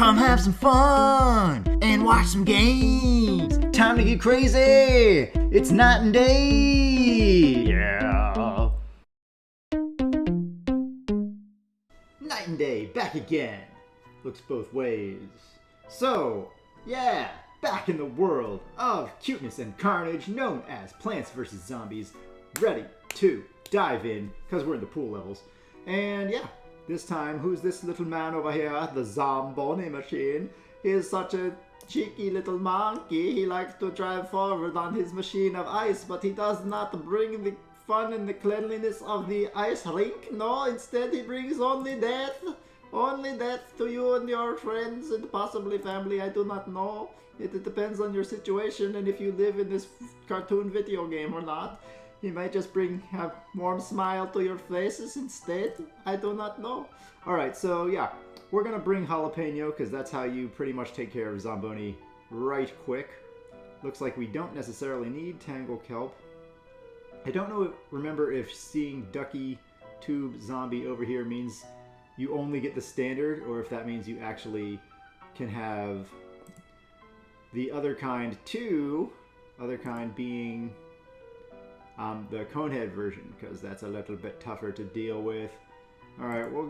Come have some fun and watch some games. Time to get crazy. It's night and day. Yeah. Night and day, back again. Looks both ways. So, yeah, back in the world of cuteness and carnage known as Plants vs. Zombies. Ready to dive in, because we're in the pool levels. And yeah, this time, who's this little man over here? The Zamboni machine. He is such a cheeky little monkey. He likes to drive forward on his machine of ice, but he does not bring the fun and the cleanliness of the ice rink. No, instead he brings only death. Only death to you and your friends and possibly family. I do not know. It depends on your situation and if you live in this cartoon video game or not. He might just bring a warm smile to your faces instead. I do not know. Alright, so yeah, we're gonna bring Jalapeno because that's how you pretty much take care of Zamboni right quick. Looks like we don't necessarily need Tangle Kelp. I don't remember if seeing Ducky Tube Zombie over here means you only get the standard or if that means you actually can have the other kind too. Other kind being the Conehead version, because that's a little bit tougher to deal with. Alright, we'll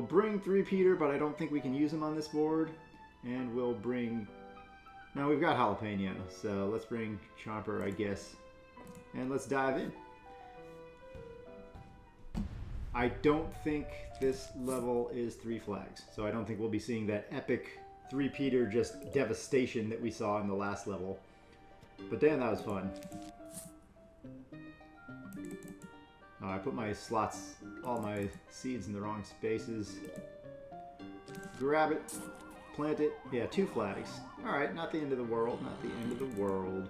bring 3-Peter, but I don't think we can use him on this board. And we'll bring... No, we've got Jalapeno, so let's bring Chomper, I guess. And let's dive in. I don't think this level is 3 flags, so I don't think we'll be seeing that epic 3-Peter just devastation that we saw in the last level. But damn, that was fun. I put my slots, all my seeds in the wrong spaces. Grab it, plant it. Yeah, 2 flags. Alright, not the end of the world, not the end of the world.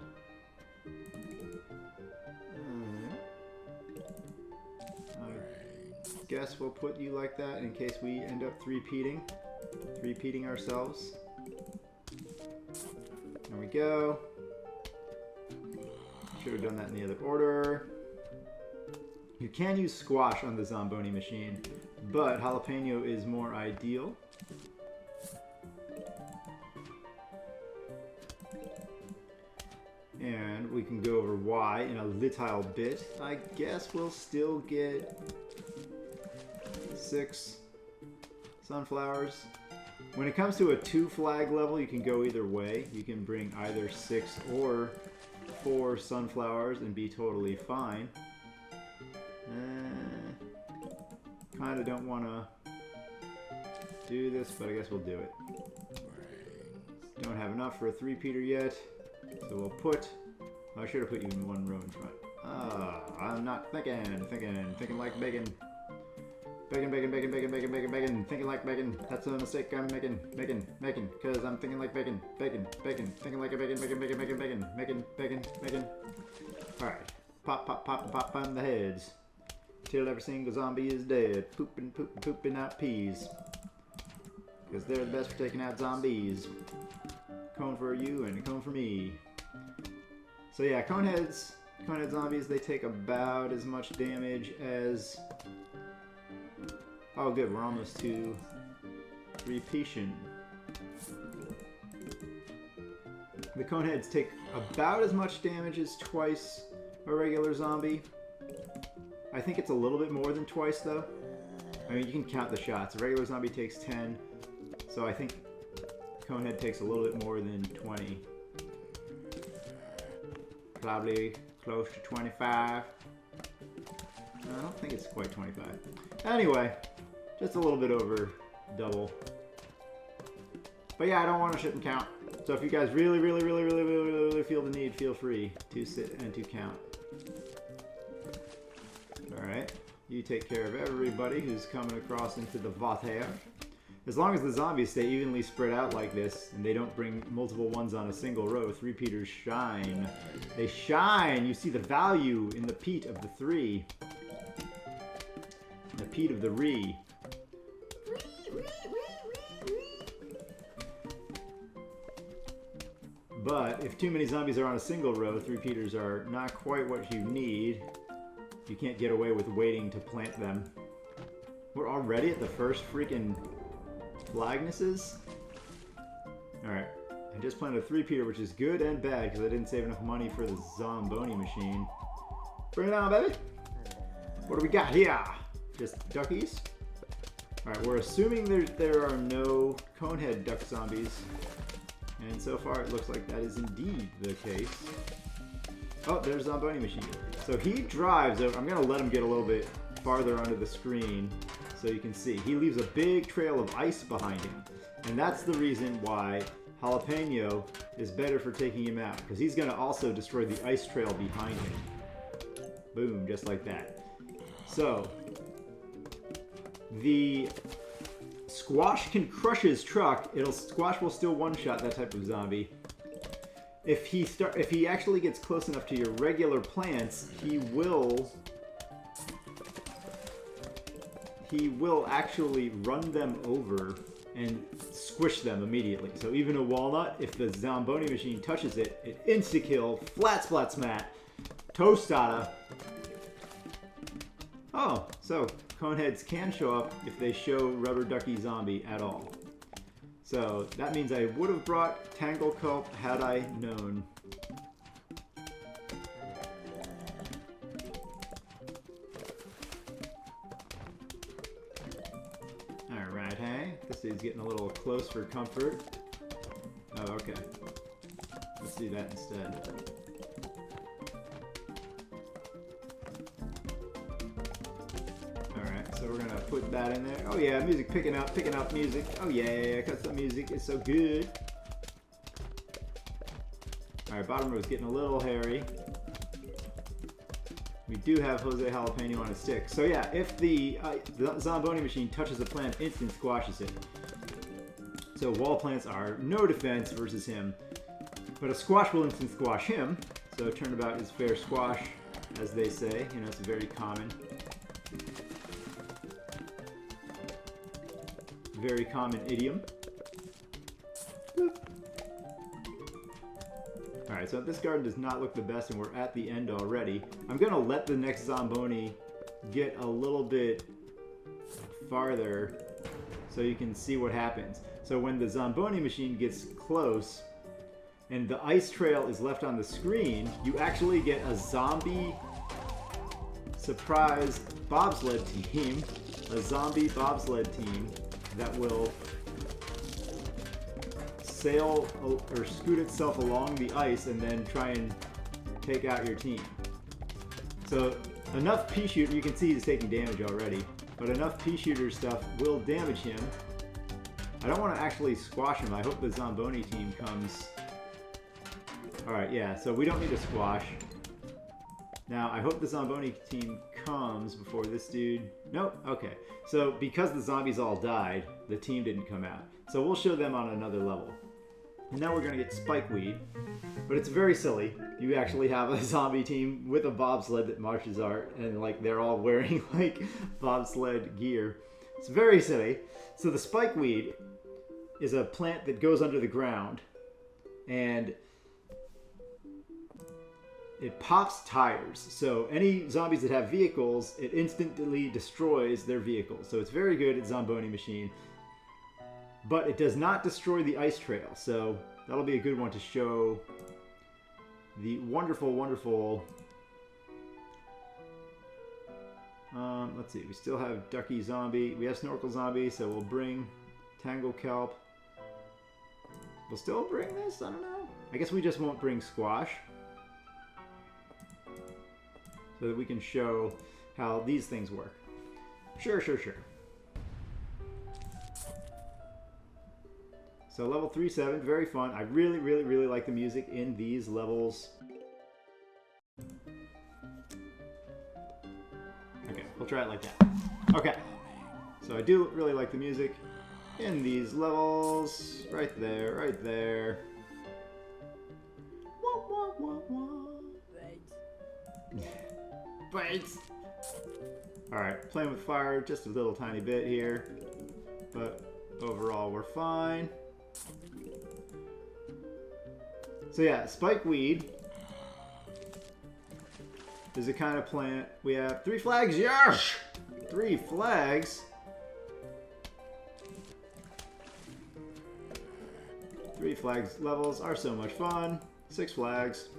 I guess we'll put you like that in case we end up 3-peating ourselves. There we go. Should have done that in the other order. You can use squash on the Zamboni machine, but Jalapeno is more ideal. And we can go over why in a little bit. I guess we'll still get 6 sunflowers. When it comes to a 2 flag level, you can go either way. You can bring either 6 or 4 sunflowers and be totally fine. Kind of don't want to do this, but I guess we'll do it. Don't have enough for a 3-Peter yet, so we'll put... I should have put you in 1 row in front. I'm not thinking like bacon. Bacon, thinking like bacon. That's a mistake I'm making, because I'm thinking like bacon, thinking like a bacon. Alright, pop on the heads. Till every single zombie is dead. Pooping out peas. Because they're the best for taking out zombies. Cone for you and a cone for me. So yeah, conehead zombies, they take about as much damage as... Oh good, we're almost to 3-peation. The coneheads take about as much damage as twice a regular zombie. I think it's a little bit more than twice though. I mean, you can count the shots. A regular zombie takes 10, so I think Conehead takes a little bit more than 20. Probably close to 25. No, I don't think it's quite 25. Anyway, just a little bit over double. But yeah, I don't want to shit and count. So if you guys really feel the need, feel free to sit and to count. Alright, you take care of everybody who's coming across into the water. As long as the zombies stay evenly spread out like this, and they don't bring multiple ones on a single row, 3-Peters shine. They shine! You see the value in the peat of the 3. The peat of the re. But if too many zombies are on a single row, 3-Peters are not quite what you need. You can't get away with waiting to plant them. We're already at the first freaking flagnesses. Alright, I just planted a 3-peater, which is good and bad because I didn't save enough money for the Zamboni machine. Bring it on, baby! What do we got here? Just duckies? Alright, we're assuming there are no conehead duck zombies. And so far it looks like that is indeed the case. Oh, there's Zamboni machine. So he drives over. I'm going to let him get a little bit farther onto the screen so you can see. He leaves a big trail of ice behind him. And that's the reason why Jalapeno is better for taking him out. Because he's going to also destroy the ice trail behind him. Boom, just like that. So, the Squash can crush his truck. Squash will still one-shot that type of zombie. If he actually gets close enough to your regular plants, he will actually run them over and squish them immediately. So even a walnut, if the Zamboni machine touches it, it insta-kill, flat splat smat, tostada. Oh, so coneheads can show up if they show rubber ducky zombie at all. So that means I would have brought Tangle Kelp had I known. Alright, hey. This dude's getting a little close for comfort. Oh, okay. Let's do that instead. So we're gonna put that in there. Oh yeah, music picking up music. Oh yeah, cause the music is so good. Alright, bottom row is getting a little hairy. We do have Jose Jalapeno on a stick. So yeah, if the Zamboni machine touches the plant, instant squashes it. So wall plants are no defense versus him. But a squash will instant squash him. So turnabout is fair squash, as they say. You know, it's very common. Very common idiom. Alright, so this garden does not look the best and we're at the end already. I'm going to let the next Zamboni get a little bit farther so you can see what happens. So when the Zamboni machine gets close and the ice trail is left on the screen, you actually get a zombie surprise bobsled team, a zombie bobsled team that will sail or scoot itself along the ice and then try and take out your team. So enough pea shooter, you can see he's taking damage already, but enough pea shooter stuff will damage him. I don't want to actually squash him. I hope the Zamboni team comes. Alright, yeah, so we don't need to squash. Now, I hope the Zamboni team comes before this dude. Nope, okay. So, because the zombies all died, the team didn't come out. So we'll show them on another level. And now we're going to get spikeweed. But it's very silly. You actually have a zombie team with a bobsled that martial art, and like they're all wearing like bobsled gear. It's very silly. So the spikeweed is a plant that goes under the ground, and it pops tires. So any zombies that have vehicles, it instantly destroys their vehicles. So it's very good at Zamboni machine. But it does not destroy the ice trail. So that'll be a good one to show the wonderful, wonderful... let's see, we still have Ducky Zombie. We have Snorkel Zombie, so we'll bring Tangle Kelp. We'll still bring this? I don't know. I guess we just won't bring Squash, so that we can show how these things work. Sure. So level 3-7, very fun. I really like the music in these levels. Okay, we'll try it like that. Okay, so I do really like the music in these levels. Right there. Wait. Alright, playing with fire just a little tiny bit here, but overall we're fine. So yeah, spikeweed is a kind of plant. We have 3 flags, yes! 3 flags. 3 flags levels are so much fun. 6 flags.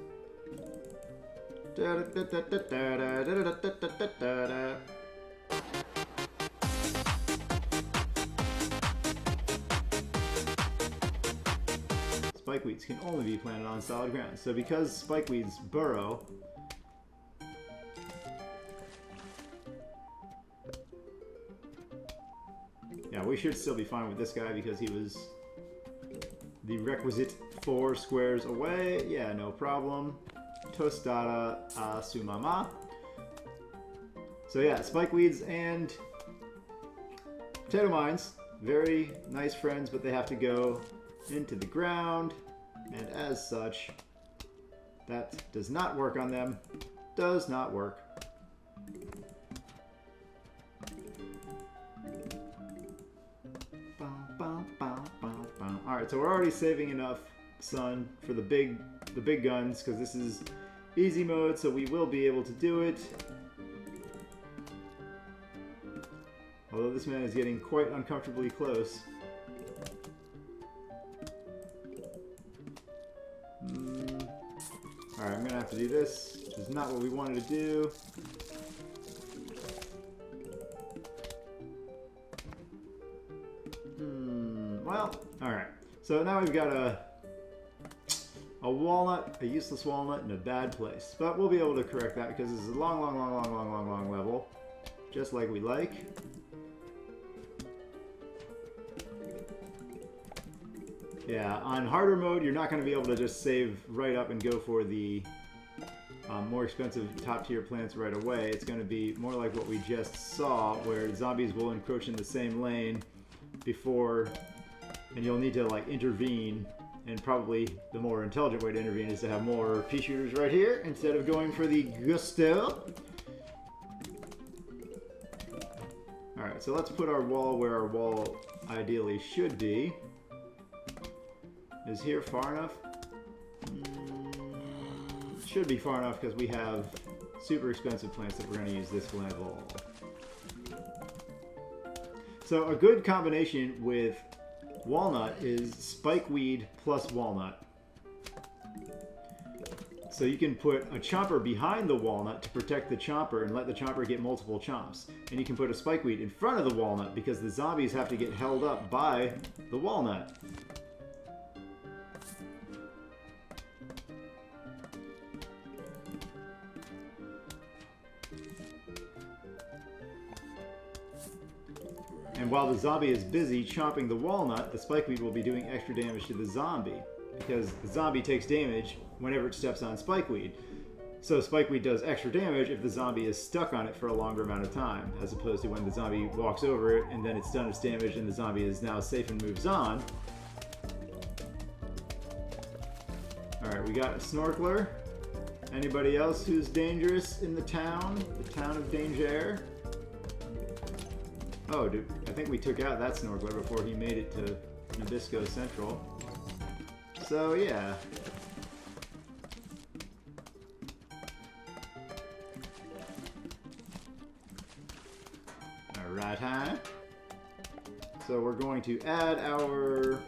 Spikeweeds can only be planted on solid ground. So because spikeweeds burrow, yeah, we should still be fine with this guy because he was the requisite 4 squares away. Yeah, no problem. Tostada sumama. So yeah, spikeweeds and potato mines, very nice friends, but they have to go into the ground, and as such, that does not work on them. Does not work. Alright, so we're already saving enough sun for the big guns, because this is easy mode, so we will be able to do it. Although this man is getting quite uncomfortably close. Alright, I'm gonna have to do this, which is not what we wanted to do. Well, alright. So now we've got a walnut, a useless walnut, in a bad place. But we'll be able to correct that because this is a long level. Just like we like. Yeah, on harder mode, you're not going to be able to just save right up and go for the more expensive top tier plants right away. It's going to be more like what we just saw, where zombies will encroach in the same lane before, and you'll need to like intervene. And probably the more intelligent way to intervene is to have more pea shooters right here instead of going for the gusto. Alright, so let's put our wall where our wall ideally should be. Is here far enough? Should be far enough because we have super expensive plants that we're going to use this level. So a good combination with walnut is spikeweed plus walnut. So you can put a chomper behind the walnut to protect the chomper and let the chomper get multiple chomps. And you can put a spikeweed in front of the walnut because the zombies have to get held up by the walnut. And while the zombie is busy chomping the walnut, the spikeweed will be doing extra damage to the zombie, because the zombie takes damage whenever it steps on spikeweed. So spikeweed does extra damage if the zombie is stuck on it for a longer amount of time, as opposed to when the zombie walks over it and then it's done its damage and the zombie is now safe and moves on. Alright, we got a Snorkeler. Anybody else who's dangerous in the town of Danger? Oh, dude, I think we took out that Snorkeler before he made it to Nabisco Central. So, yeah. Alright, huh? So we're going to add our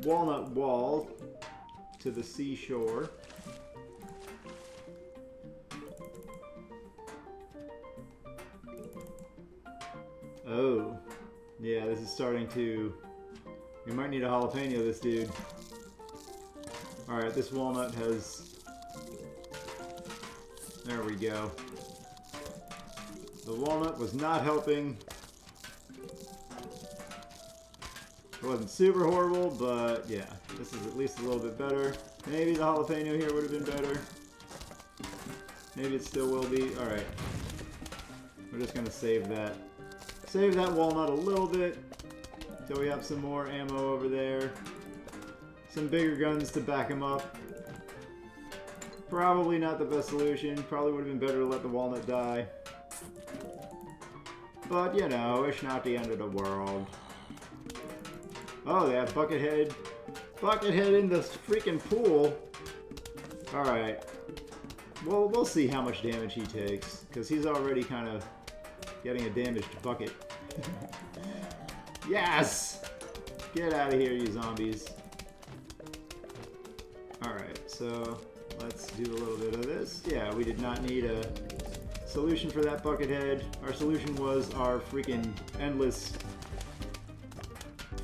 walnut wall to the seashore. Oh, yeah, this is starting to... We might need a jalapeno this dude. Alright, this walnut has... There we go. The walnut was not helping. It wasn't super horrible, but yeah, this is at least a little bit better. Maybe the jalapeno here would have been better. Maybe it still will be. Alright. We're just going to save that. Save that walnut a little bit until we have some more ammo over there. Some bigger guns to back him up. Probably not the best solution. Probably would have been better to let the walnut die. But, you know, it's not the end of the world. Oh, they have Buckethead. Buckethead in the freaking pool. Alright. Well, we'll see how much damage he takes, because he's already kind of getting a damaged bucket. Yes! Get out of here, you zombies. Alright, so let's do a little bit of this. Yeah, we did not need a solution for that buckethead. Our solution was our freaking endless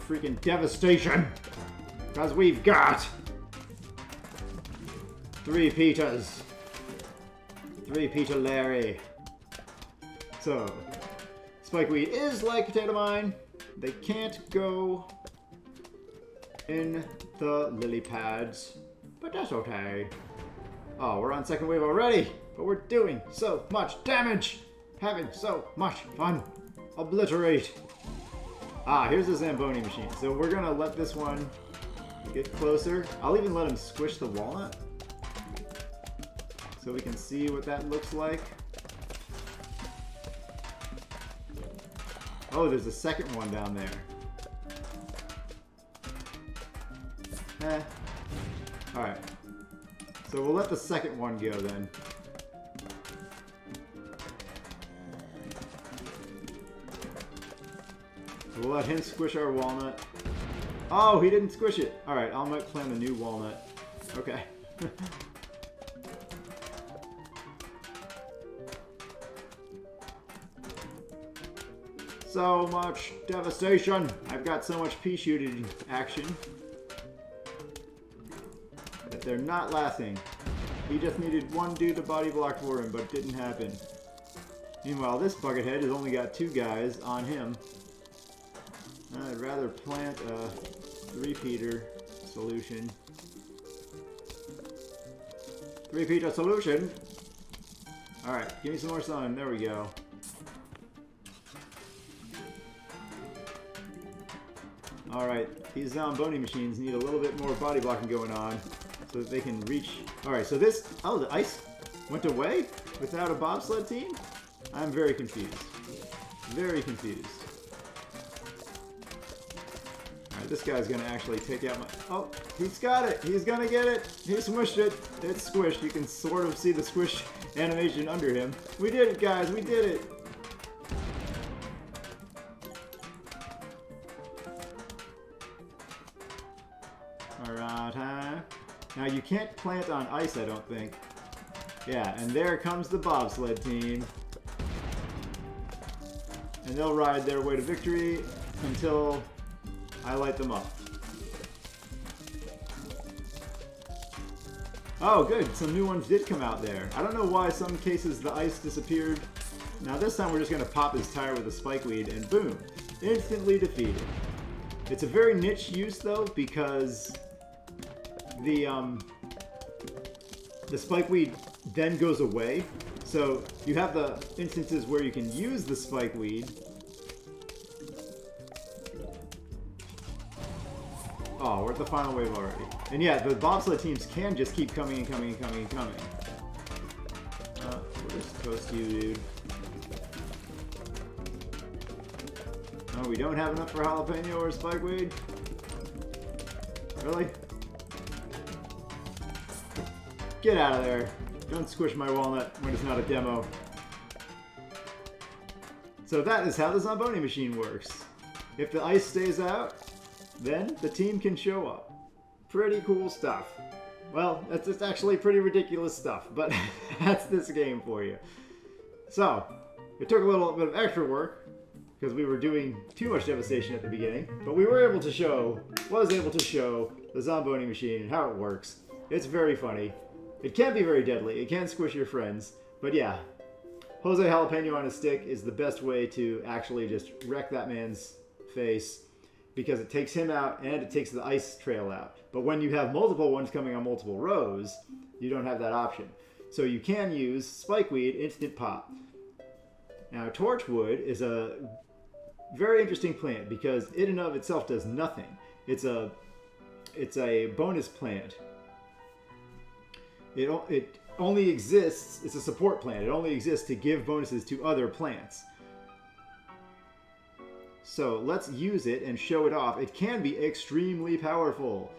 freaking devastation. Because we've got 3 Peters. 3 Peter Larry. So, spikeweed is like potato mine. They can't go in the lily pads, but that's okay. Oh, we're on second wave already, but we're doing so much damage. Having so much fun. Obliterate. Ah, here's the Zamboni machine. So we're gonna let this one get closer. I'll even let him squish the walnut so we can see what that looks like. Oh, there's a second one down there. Alright. So we'll let the second one go then. We'll let him squish our walnut. Oh, he didn't squish it. Alright, I might plant a new walnut. Okay. So much devastation. I've got so much pea shooting action that they're not lasting. He just needed one dude to body block for him, but it didn't happen. Meanwhile, this buckethead has only got 2 guys on him. I'd rather plant a 3-peater solution. 3-peater solution! Alright, give me some more sun. There we go. Alright, these Zamboni machines need a little bit more body blocking going on so that they can reach... Alright, so this... Oh, the ice went away without a bobsled team? I'm very confused. Very confused. Alright, this guy's gonna actually take out my... Oh, he's got it! He's gonna get it! He smushed it! It's squished. You can sort of see the squish animation under him. We did it, guys! We did it! Now you can't plant on ice, I don't think. Yeah, and there comes the bobsled team. And they'll ride their way to victory until I light them up. Oh, good. Some new ones did come out there. I don't know why some cases the ice disappeared. Now this time we're just going to pop his tire with a spikeweed and boom. Instantly defeated. It's a very niche use though because the spikeweed then goes away. So you have the instances where you can use the spikeweed. Oh, we're at the final wave already. And yeah, the bobsled teams can just keep coming and coming and coming and coming. We'll just toast you, dude. Oh, we don't have enough for jalapeno or spikeweed? Really? Get out of there. Don't squish my walnut when it's not a demo. So that is how the Zamboni machine works. If the ice stays out, then the team can show up. Pretty cool stuff. Well, it's actually pretty ridiculous stuff, but that's this game for you. So, it took a little bit of extra work, because we were doing too much devastation at the beginning, but we were able to show, the Zamboni machine and how it works. It's very funny. It can be very deadly. It can squish your friends. But yeah, Jose Jalapeno on a stick is the best way to actually just wreck that man's face because it takes him out and it takes the ice trail out. But when you have multiple ones coming on multiple rows, you don't have that option. So you can use spikeweed instant pop. Now Torchwood is a very interesting plant because it in of itself does nothing. It's a bonus plant. It only exists, it's a support plant. It only exists to give bonuses to other plants. So let's use it and show it off. It can be extremely powerful.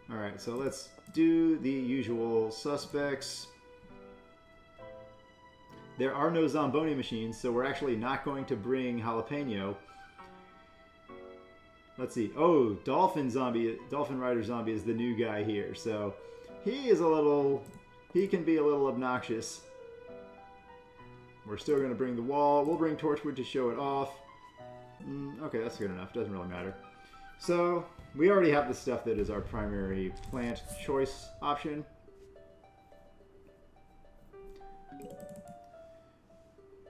Alright, so let's do the usual suspects. There are no Zamboni machines, so we're actually not going to bring Jalapeno. let's see. Oh, Dolphin Rider Zombie is the new guy here. So he can be a little obnoxious. We're still going to bring the wall. We'll bring Torchwood to show it off. Okay, that's good enough. Doesn't really matter. So we already have the stuff that is our primary plant choice option.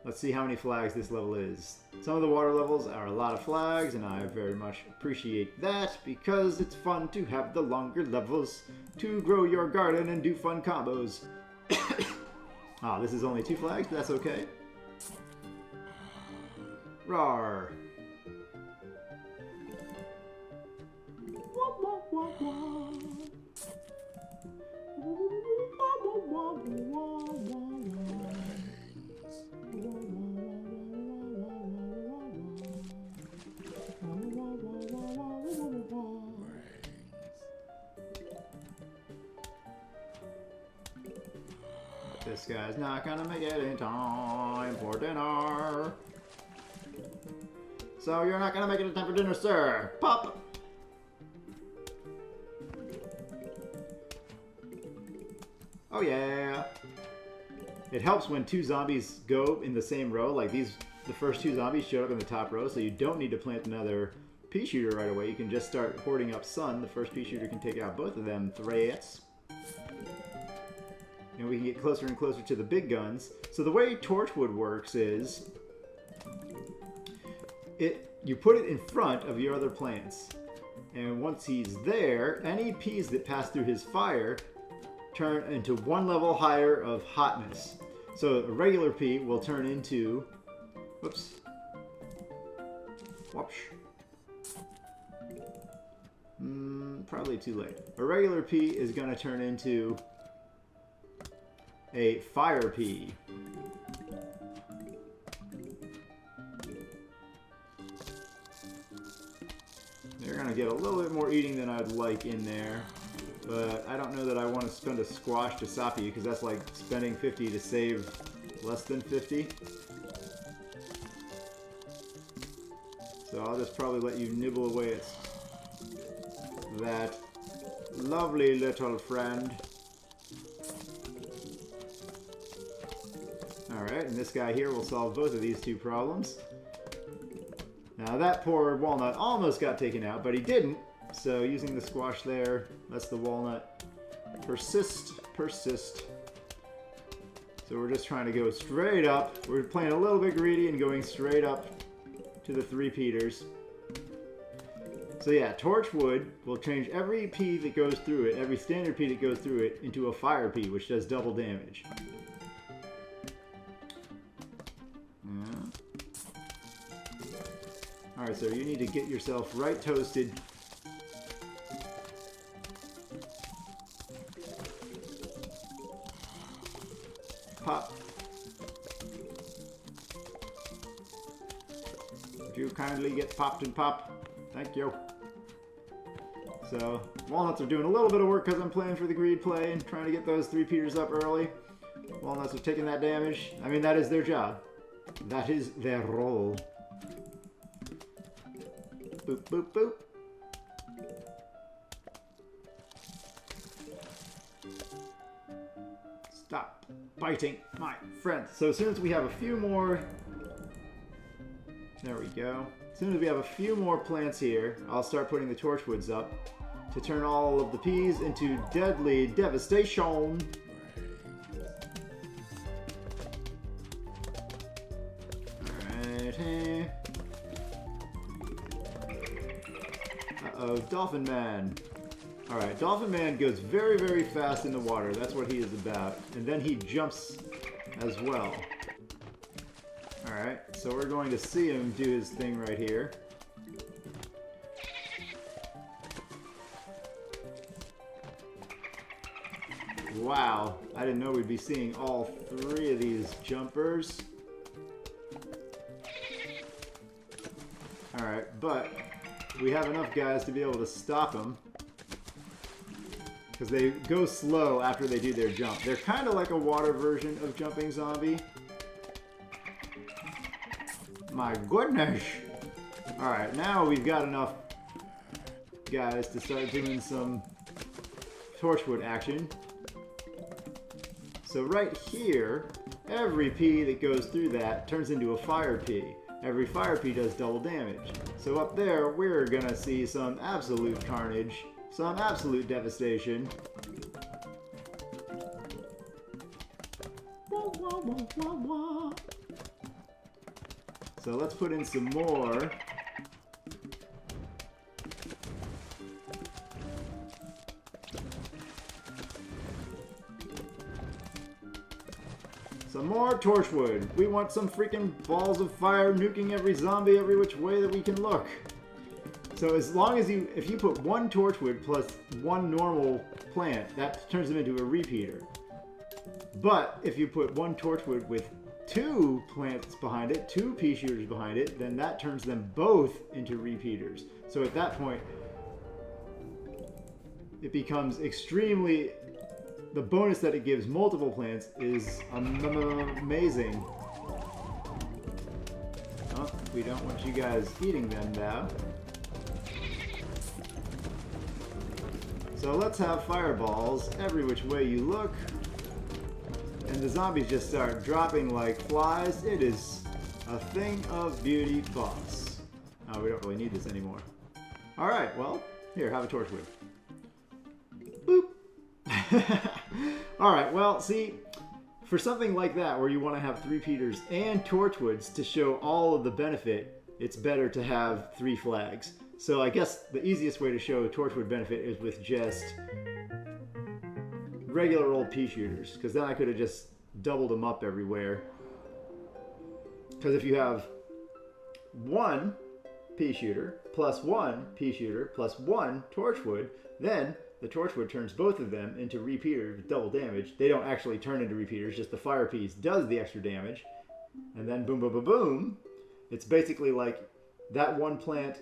Let's see how many flags this level is. Some of the water levels are a lot of flags, and I very much appreciate that because it's fun to have the longer levels to grow your garden and do fun combos. Ah, this is only 2 flags, but that's okay. Rawr. This guy's not gonna make it in time for dinner. So you're not gonna make it in time for dinner, sir. Pop! Oh yeah. It helps when 2 zombies go in the same row. Like the first 2 zombies showed up in the top row, so you don't need to plant another pea shooter right away. You can just start hoarding up sun. The first pea shooter can take out both of them threats. And we can get closer and closer to the big guns. So the way Torchwood works is you put it in front of your other plants. And once he's there, any peas that pass through his fire turn into 1 level higher of hotness. So a regular pea will turn into... Whoops. Whoosh. Probably too late. A regular pea is going to turn into a fire pea. They're going to get a little bit more eating than I'd like in there. But I don't know that I want to spend a squash to sop you, because that's like spending 50 to save less than 50. So I'll just probably let you nibble away at that lovely little friend. Alright, and this guy here will solve both of these 2 problems. Now that poor walnut almost got taken out, but he didn't. So using the squash there lets the walnut persist. So we're just trying to go straight up. We're playing a little bit greedy and going straight up to the 3-peaters. So yeah, Torchwood will change every pea that goes through it, every standard pea that goes through it, into a fire pea, which does double damage. Alright, so you need to get yourself right toasted. Pop. If you kindly get popped and pop. Thank you. So, walnuts are doing a little bit of work because I'm playing for the greed play and trying to get those 3-peaters up early. Walnuts are taking that damage. I mean, that is their job. That is their role. Boop, boop, boop. Stop biting my friends. So as soon as we have a few more... There we go. As soon as we have a few more plants here, I'll start putting the Torchwoods up to turn all of the peas into deadly devastation. Alright. Uh-oh, Dolphin Man. Alright, Dolphin Man goes very, very fast in the water. That's what he is about. And then he jumps as well. Alright, so we're going to see him do his thing right here. Wow, I didn't know we'd be seeing all 3 of these jumpers. Alright, but we have enough guys to be able to stop them. Because they go slow after they do their jump. They're kind of like a water version of Jumping Zombie. My goodness! Alright, now we've got enough guys to start doing some Torchwood action. So right here, every pea that goes through that turns into a fire pea. Every fire pea does double damage. So up there, we're gonna see some absolute carnage, some absolute devastation. So let's put in some more. Some more Torchwood. We want some freaking balls of fire nuking every zombie every which way that we can look. So as long as if you put one Torchwood plus one normal plant, that turns them into a repeater. But if you put one Torchwood with two plants behind it, two pea shooters behind it, then that turns them both into repeaters. So at that point, it becomes extremely... The bonus that it gives multiple plants is amazing. Oh, we don't want you guys eating them now. So let's have fireballs every which way you look. And the zombies just start dropping like flies. It is a thing of beauty, boss. Oh, we don't really need this anymore. Alright, well, here, have a Torchwood. Boop. Alright, well, see, for something like that where you want to have 3 repeaters and Torchwoods to show all of the benefit, it's better to have 3 flags. So I guess the easiest way to show Torchwood benefit is with just regular old pea shooters, because then I could have just doubled them up everywhere. Because if you have 1 pea shooter plus 1 pea shooter plus 1 Torchwood, then the Torchwood turns both of them into repeaters with double damage. They don't actually turn into repeaters, just the fire piece does the extra damage. And then boom, boom, boom, boom. It's basically like that one plant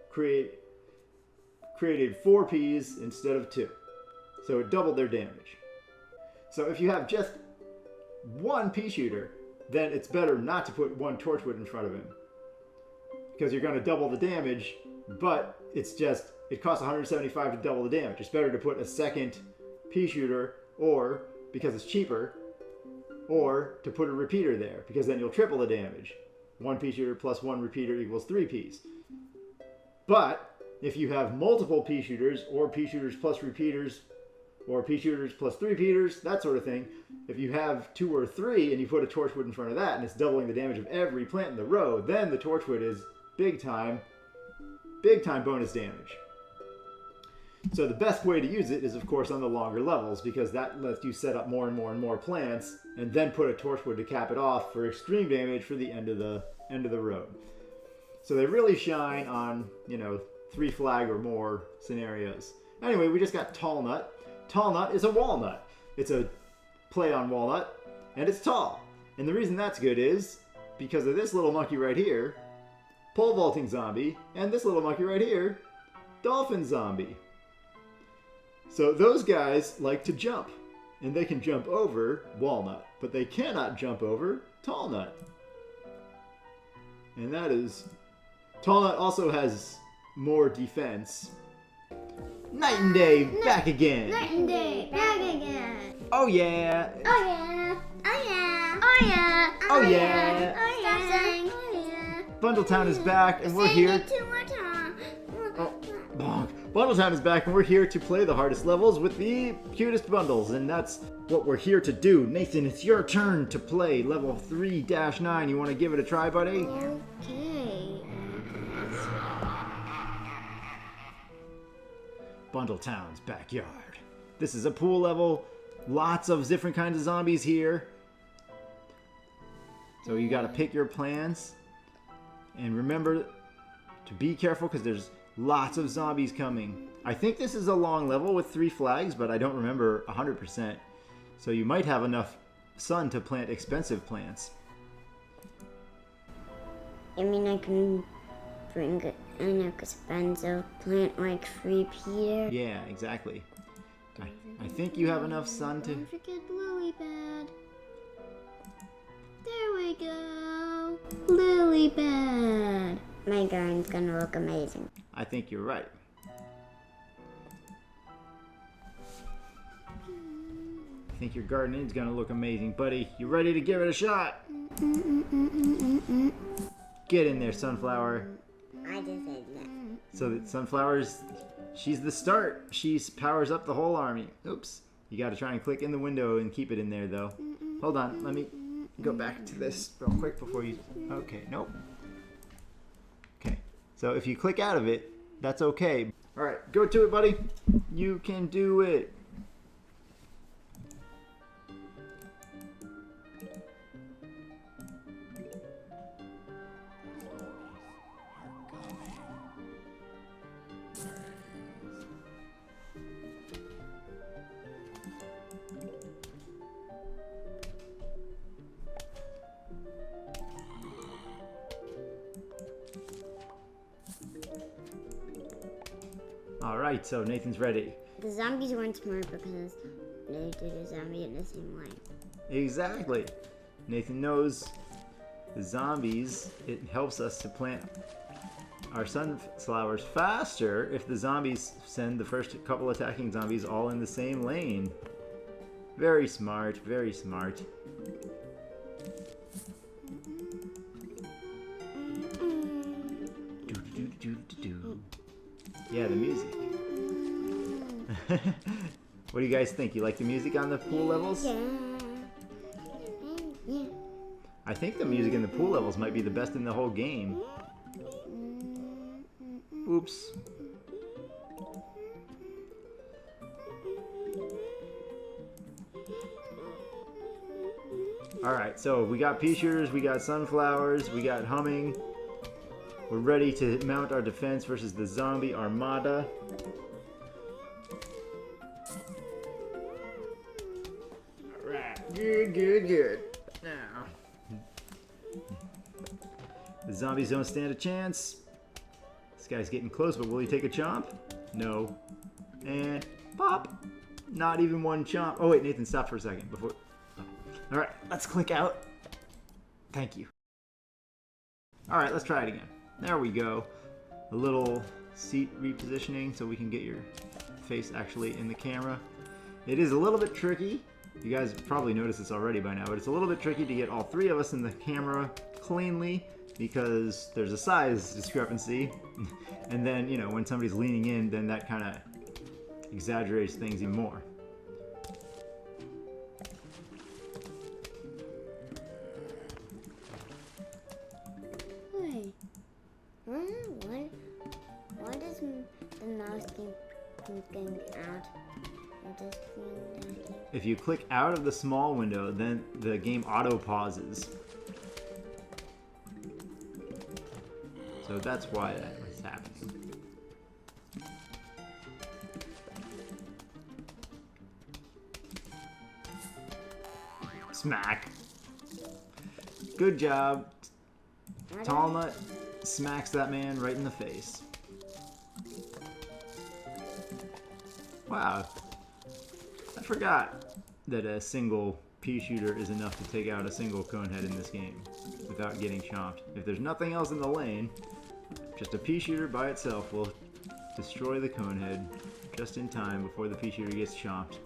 created 4 peas instead of 2. So it doubled their damage. So if you have just 1 pea shooter, then it's better not to put 1 Torchwood in front of him. Because you're going to double the damage, but it's just... It costs 175 to double the damage. It's better to put a second pea shooter, or, because it's cheaper, or to put a repeater there, because then you'll triple the damage. 1 pea shooter plus 1 repeater equals 3 peas. But, if you have multiple pea shooters, or pea shooters plus repeaters, or pea shooters plus 3 repeaters, that sort of thing, if you have 2 or 3 and you put a Torchwood in front of that, and it's doubling the damage of every plant in the row, then the Torchwood is big time bonus damage. So the best way to use it is, of course, on the longer levels, because that lets you set up more and more and more plants, and then put a Torchwood to cap it off for extreme damage for the end of the road. So they really shine on, 3 flag or more scenarios. Anyway, we just got Tall Nut. Tall Nut is a walnut. It's a play on walnut, and it's tall. And the reason that's good is because of this little monkey right here, pole vaulting zombie, and this little monkey right here, dolphin zombie. So those guys like to jump, and they can jump over walnut, but they cannot jump over tall nut. And that is... Tall nut also has more defense. Night and Day, back again! Night and Day, back again! Oh yeah! Oh yeah! Oh yeah! Oh yeah! Oh yeah! Oh yeah! Stop saying oh yeah! Bundletown is back, and we're here... Say it 2 more times! Oh, bonk. Bundletown is back, and we're here to play the hardest levels with the cutest bundles, and that's what we're here to do. Nathan, it's your turn to play level 3-9. You want to give it a try, buddy? Okay. Bundletown's backyard. This is a pool level. Lots of different kinds of zombies here. So you got to pick your plans. And remember to be careful, because there's lots of zombies coming. I think this is a long level with 3 flags, but I don't remember 100%. So you might have enough sun to plant expensive plants. I mean, I can bring an expensive plant like repeater. Yeah, exactly. I think you have enough sun to... Don't forget lily pad. There we go. Lily pad. My garden's gonna look amazing. I think you're right. think your garden is gonna look amazing, buddy. You ready to give it a shot? Get in there, Sunflower. I just said that. So that Sunflower's, she's the start. She powers up the whole army. Oops. You gotta try and click in the window and keep it in there though. Hold on, let me go back to this real quick before you, okay, nope. Okay, so if you click out of it, that's okay. All right, go to it, buddy. You can do it. Alright, so Nathan's ready. The zombies weren't smart because they did a zombie in the same line. Exactly. Nathan knows the zombies, it helps us to plant our sunflowers faster if the zombies send the first couple attacking zombies all in the same lane. Very smart, very smart. Yeah, the music. What do you guys think? You like the music on the pool levels? Yeah. I think the music in the pool levels might be the best in the whole game. Oops. Alright, so we got pea shooters, we got sunflowers, we got humming. We're ready to mount our defense versus the zombie armada. Alright, good. Now, the zombies don't stand a chance. This guy's getting close, but will he take a chomp? No. And pop. Not even one chomp. Oh wait, Nathan, stop for a second before. Oh. Alright, let's click out. Thank you. Alright, let's try it again. There we go. A little seat repositioning so we can get your face actually in the camera. It is a little bit tricky. You guys probably noticed this already by now, but it's a little bit tricky to get all three of us in the camera cleanly because there's a size discrepancy. And then, you know, when somebody's leaning in, then that kind of exaggerates things even more. Why does the mouse keep getting out of the screen? If you click out of the small window, then the game auto pauses. So that's why that was happening. Smack. Good job. Tallnut smacks that man right in the face. Wow. I forgot that a single pea shooter is enough to take out a single conehead in this game without getting chomped. If there's nothing else in the lane, just a pea shooter by itself will destroy the conehead just in time before the pea shooter gets chomped.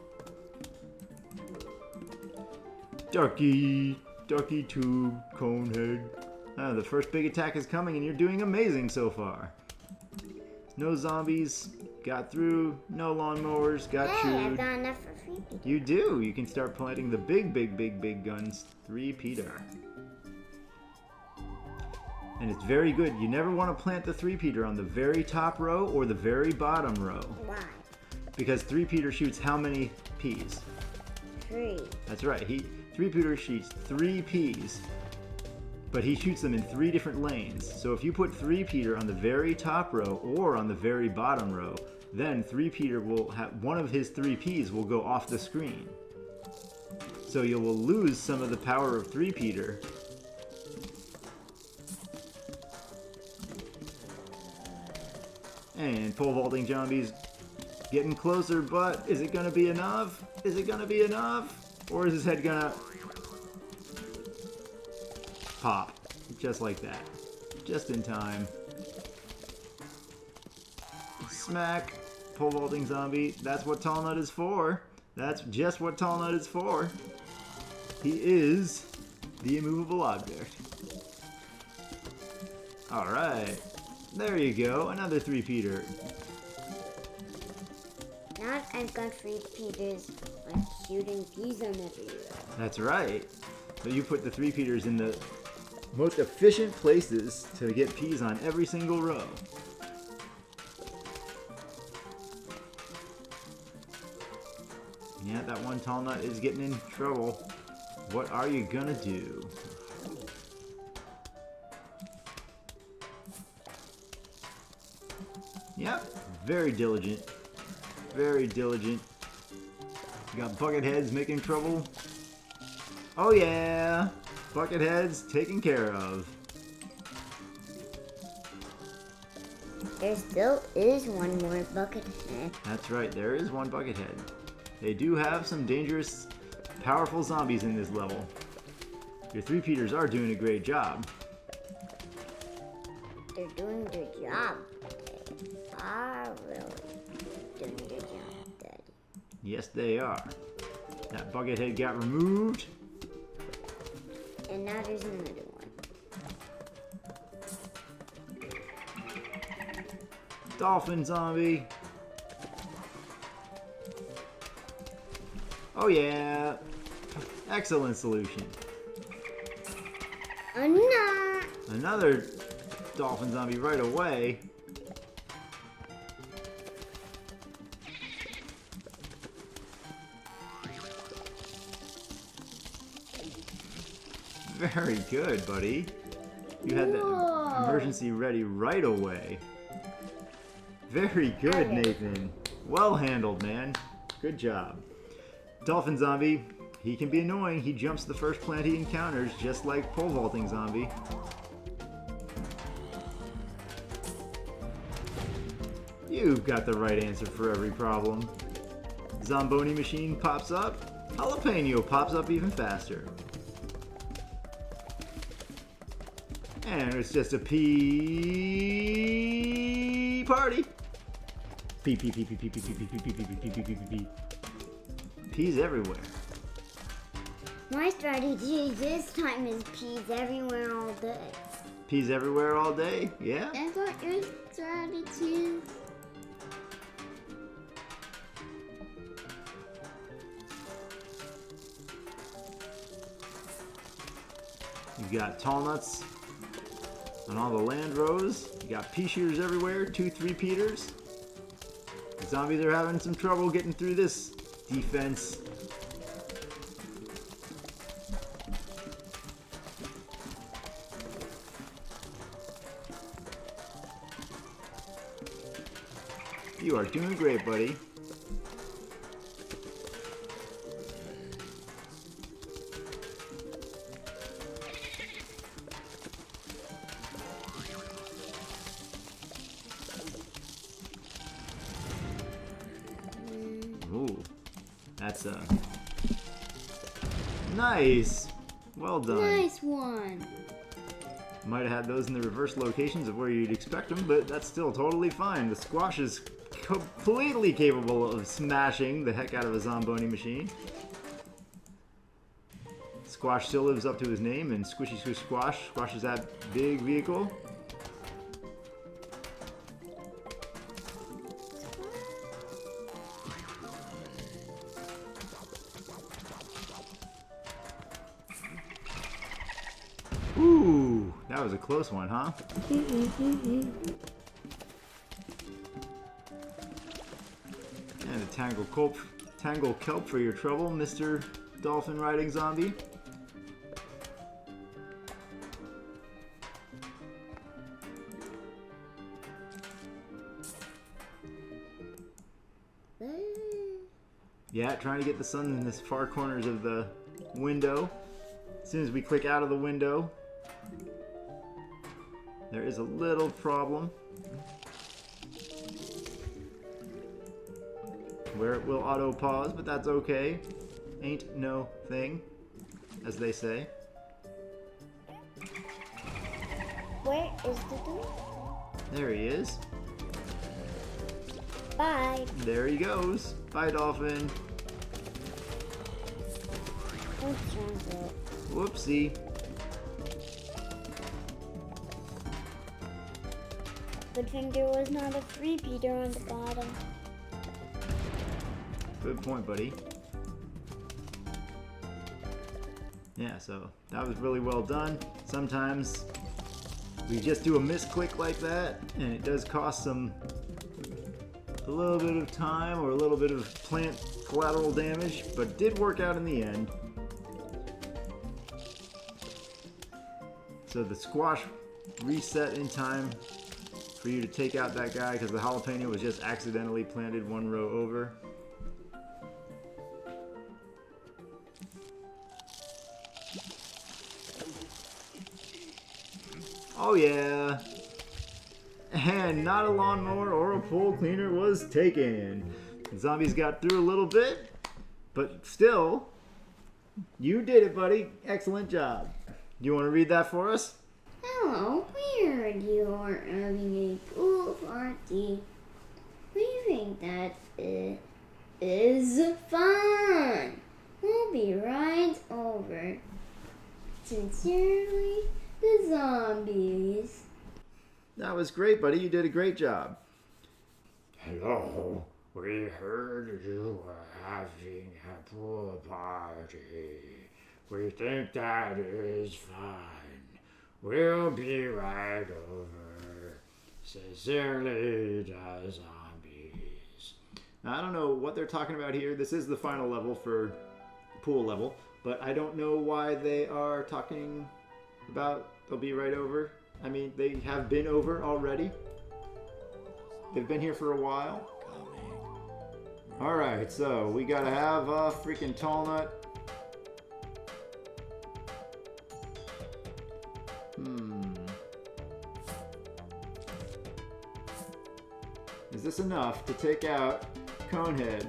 Ducky tube, conehead. Ah, the first big attack is coming and you're doing amazing so far. No zombies, got through, no lawnmowers, got chewed. I've got enough for free people. You do. You can start planting the big guns, 3-peater. And it's very good. You never want to plant the 3-peater on the very top row or the very bottom row. Why? Because 3-peater shoots how many peas? 3. That's right. 3-peater shoots 3 peas. But he shoots them in 3 different lanes. So if you put 3-peater on the very top row or on the very bottom row, then 3-peater will have one of his 3 peas will go off the screen. So you will lose some of the power of 3-peater. And pole vaulting zombies getting closer, but is it gonna be enough? Is it gonna be enough? Or is his head gonna pop? Just like that. Just in time. Smack. Pole vaulting zombie. That's what Tallnut is for. That's just what Tall Nut is for. He is the immovable object. Alright. There you go. Another three-peater. Now I've got 3 Peters like shooting peas on everywhere. That's right. So you put the three-peaters in the most efficient places to get peas on every single row. Yeah, that one Tall Nut is getting in trouble. What are you gonna do? Yep, very diligent. Very diligent. You got Bucketheads making trouble. Oh yeah! Bucketheads taken care of. There still is one more Buckethead. That's right, there is one Buckethead. They do have some dangerous, powerful zombies in this level. Your three-peaters are doing a great job. They're doing their job. They are really doing their job, Daddy. Yes, they are. That Buckethead got removed. And now there's another one. Dolphin zombie. Oh yeah. Excellent solution. No! Another dolphin zombie right away. Very good, buddy. You had the emergency ready right away. Very good, Nathan. Well handled, man. Good job. Dolphin zombie, he can be annoying. He jumps the first plant he encounters, just like pole vaulting zombie. You've got the right answer for every problem. Zamboni machine pops up. Jalapeno pops up even faster. And it's just a pea party. Pea, pea, pea, pea, pea, pea, pea, pea, pea, pea, pea, pea, pea, pea, pea. Peas everywhere. My strategy this time is peas everywhere all day. Peas everywhere all day? Yeah? That's what your strategy. You got tall nuts on all the land rows. You got pea shooters everywhere, 2 3-peaters. The zombies are having some trouble getting through this defense. You are doing great, buddy. Ooh, that's a nice. Well done. Nice one. Might have had those in the reverse locations of where you'd expect them, but that's still totally fine. The squash is completely capable of smashing the heck out of a Zamboni machine. Squash still lives up to his name, and Squishy Squish Squash squashes that big vehicle. Ooh, that was a close one, huh? And a tangle kelp for your trouble, Mr. Dolphin riding zombie. Yeah, trying to get the sun in the far corners of the window. As soon as we click out of the window, there is a little problem where it will auto pause, but that's okay. Ain't no thing, as they say. Where is the door? There he is. Bye. There he goes. Bye, Dolphin. Oops, wrong boat. Whoopsie. Good thing there was not a repeater on the bottom. Good point, buddy. Yeah, so that was really well done. Sometimes we just do a misclick like that, and it does cost a little bit of time or a little bit of plant collateral damage, but it did work out in the end. So the squash reset in time for you to take out that guy because the jalapeno was just accidentally planted one row over. Oh yeah. And not a lawnmower or a pool cleaner was taken. The zombies got through a little bit, but still, you did it, buddy. Excellent job. You want to read that for us? Hello, we heard you are having a pool party. We think that it is fun. We'll be right over. Sincerely, the zombies. That was great, buddy. You did a great job. Hello, we heard you were having a pool party. We think that is fine. We'll be right over. Sincerely, the zombies. Now, I don't know what they're talking about here. This is the final level for pool level, but I don't know why they are talking about they'll be right over. I mean, they have been over already. They've been here for a while. Alright, so we gotta have a freaking tall nut. Is this enough to take out Conehead?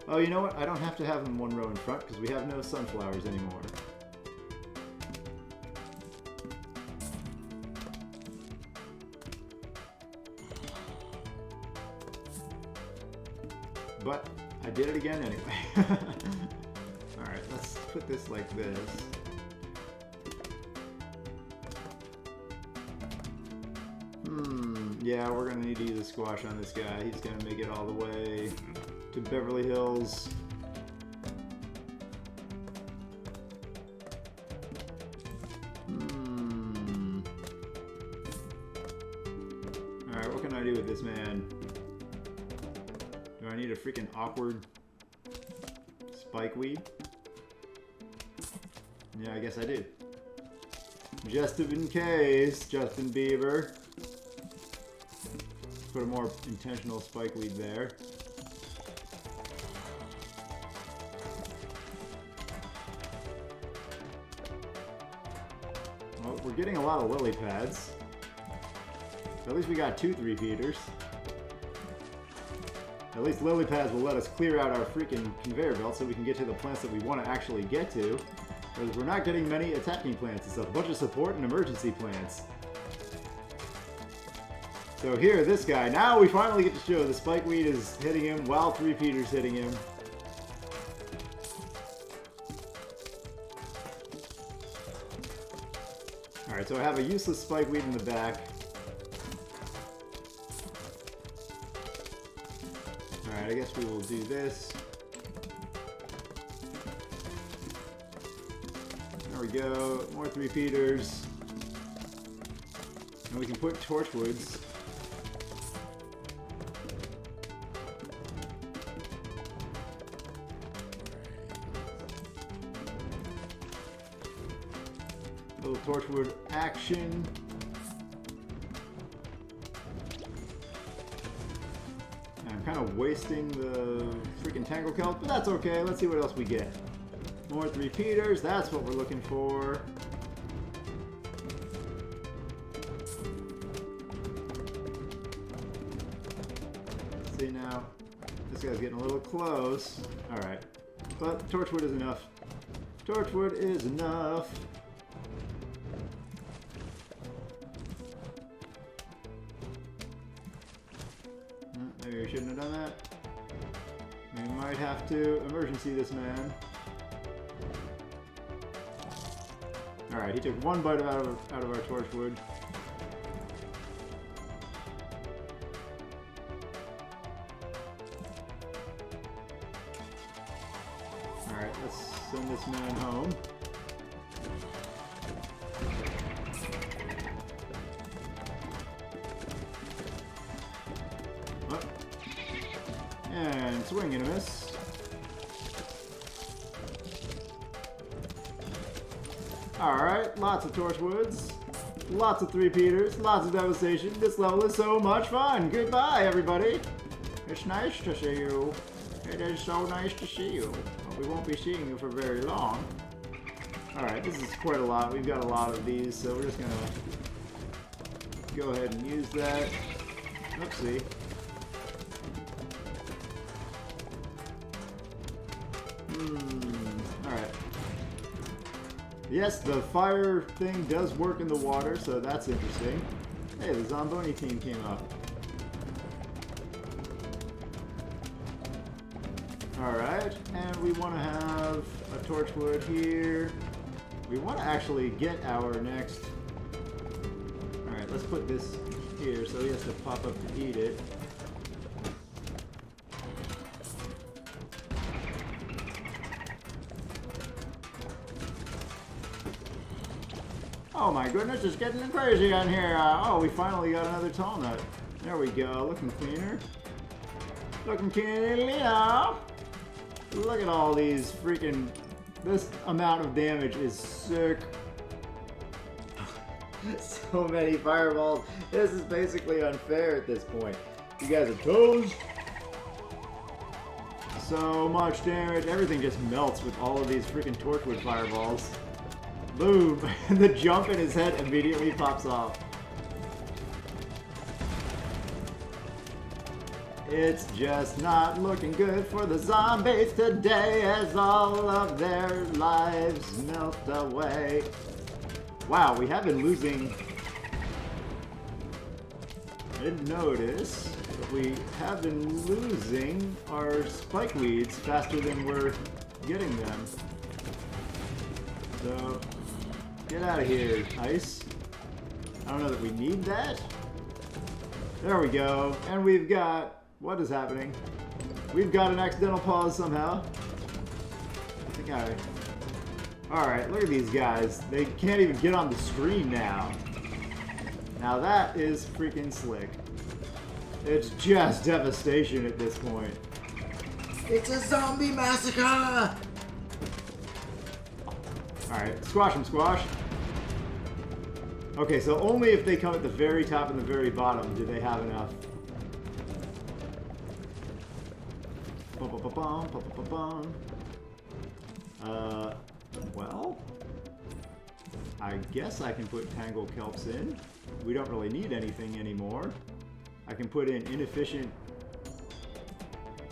Oh, you know what? I don't have to have them one row in front because we have no sunflowers anymore. But I did it again anyway. Alright, let's put this like this. Yeah, we're gonna need to use a squash on this guy. He's gonna make it all the way to Beverly Hills. Alright, what can I do with this man? Do I need a freaking awkward spikeweed? Yeah, I guess I do. Just in case, Justin Bieber. Put a more intentional spikeweed there. Well, we're getting a lot of lily pads. At least we got 2 3-feeders. At least lily pads will let us clear out our freaking conveyor belt so we can get to the plants that we want to actually get to. Because we're not getting many attacking plants. It's a bunch of support and emergency plants. So here, this guy. Now we finally get to show the spikeweed is hitting him while 3-feeder's hitting him. Alright, so I have a useless spikeweed in the back. Alright, I guess we will do this. There we go. More 3-feeders. And we can put Torchwoods. Little Torchwood action. I'm kind of wasting the freaking tangle kelp, but that's okay. Let's see what else we get. More 3-feeders, that's what we're looking for. Let's see now. This guy's getting a little close. Alright. But Torchwood is enough. Torchwood is enough. Maybe we shouldn't have done that. We might have to emergency this man. Alright, he took one bite out of our Torchwood. Alright, let's send this man home. Oh. And swing and a miss. Alright, lots of Torchwoods, lots of three-peaters, lots of devastation. This level is so much fun. Goodbye, everybody. It's nice to see you. It is so nice to see you. Well, we won't be seeing you for very long. Alright, this is quite a lot. We've got a lot of these, so we're just going to go ahead and use that. Oopsie. Alright. Yes, the fire thing does work in the water, so that's interesting. Hey, the Zamboni team came up. Alright, and we want to have a Torchwood here. We want to actually get our next... Alright, let's put this here so he has to pop up to eat it. Oh my goodness, it's getting crazy on here. Oh, we finally got another tall nut. There we go, looking cleaner. Looking cleaner. Look at all these freaking... This amount of damage is sick. So many fireballs. This is basically unfair at this point. You guys are toast. So much damage. Everything just melts with all of these freaking Torchwood fireballs. Boom! And the jump in his head immediately pops off. It's just not looking good for the zombies today as all of their lives melt away. Wow, we have been losing... I didn't notice, but we have been losing our spike weeds faster than we're getting them. So... Get out of here, ice. I don't know that we need that. There we go. And we've got... What is happening? We've got an accidental pause somehow. I think I... Alright, look at these guys. They can't even get on the screen now. Now that is freaking slick. It's just devastation at this point. It's a zombie massacre! Alright, squash them, squash. Okay, so only if they come at the very top and the very bottom do they have enough. Well, I guess I can put Tangle Kelps in. We don't really need anything anymore. I can put in inefficient...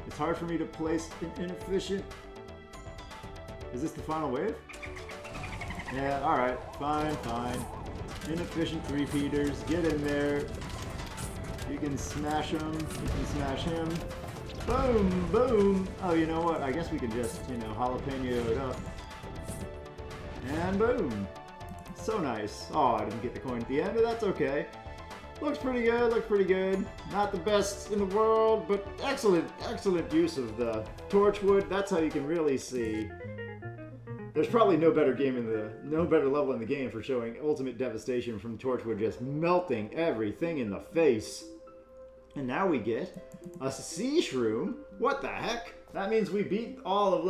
It's hard for me to place an inefficient... Is this the final wave? Yeah, alright. Fine, fine. Inefficient three-feeders. Get in there. You can smash them. You can smash him. Boom! Boom! Oh, you know what? I guess we can just, you know, jalapeno it up. And boom! So nice. Oh, I didn't get the coin at the end, but that's okay. Looks pretty good, looks pretty good. Not the best in the world, but excellent, excellent use of the Torchwood. That's how you can really see. There's probably no better level in the game for showing ultimate devastation from Torchwood just melting everything in the face. And now we get a sea shroom. What the heck? That means we beat all of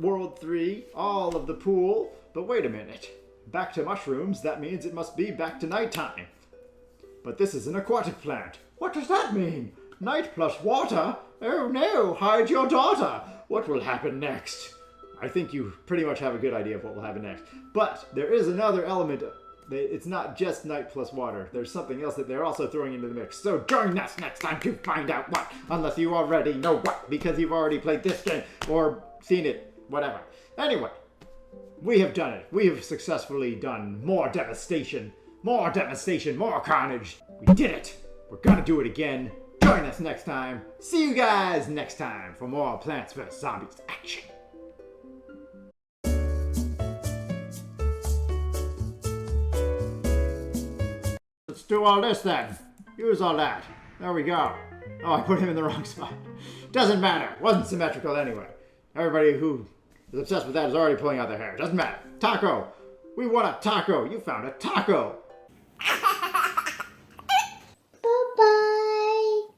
World 3, all of the pool. But wait a minute. Back to mushrooms, that means it must be back to nighttime. But this is an aquatic plant. What does that mean? Night plus water? Oh no, hide your daughter. What will happen next? I think you pretty much have a good idea of what will happen next. But there is another element. It's not just night plus water. There's something else that they're also throwing into the mix. So join us next time to find out what. Unless you already know what, because you've already played this game or seen it, whatever. Anyway, we have done it. We have successfully done more devastation, more carnage. We did it. We're gonna do it again. Join us next time. See you guys next time for more Plants vs. Zombies action. Let's do all this then. Use all that. There we go. Oh, I put him in the wrong spot. Doesn't matter. Wasn't symmetrical anyway. Everybody who is obsessed with that is already pulling out their hair. Doesn't matter. Taco. We want a taco. You found a taco.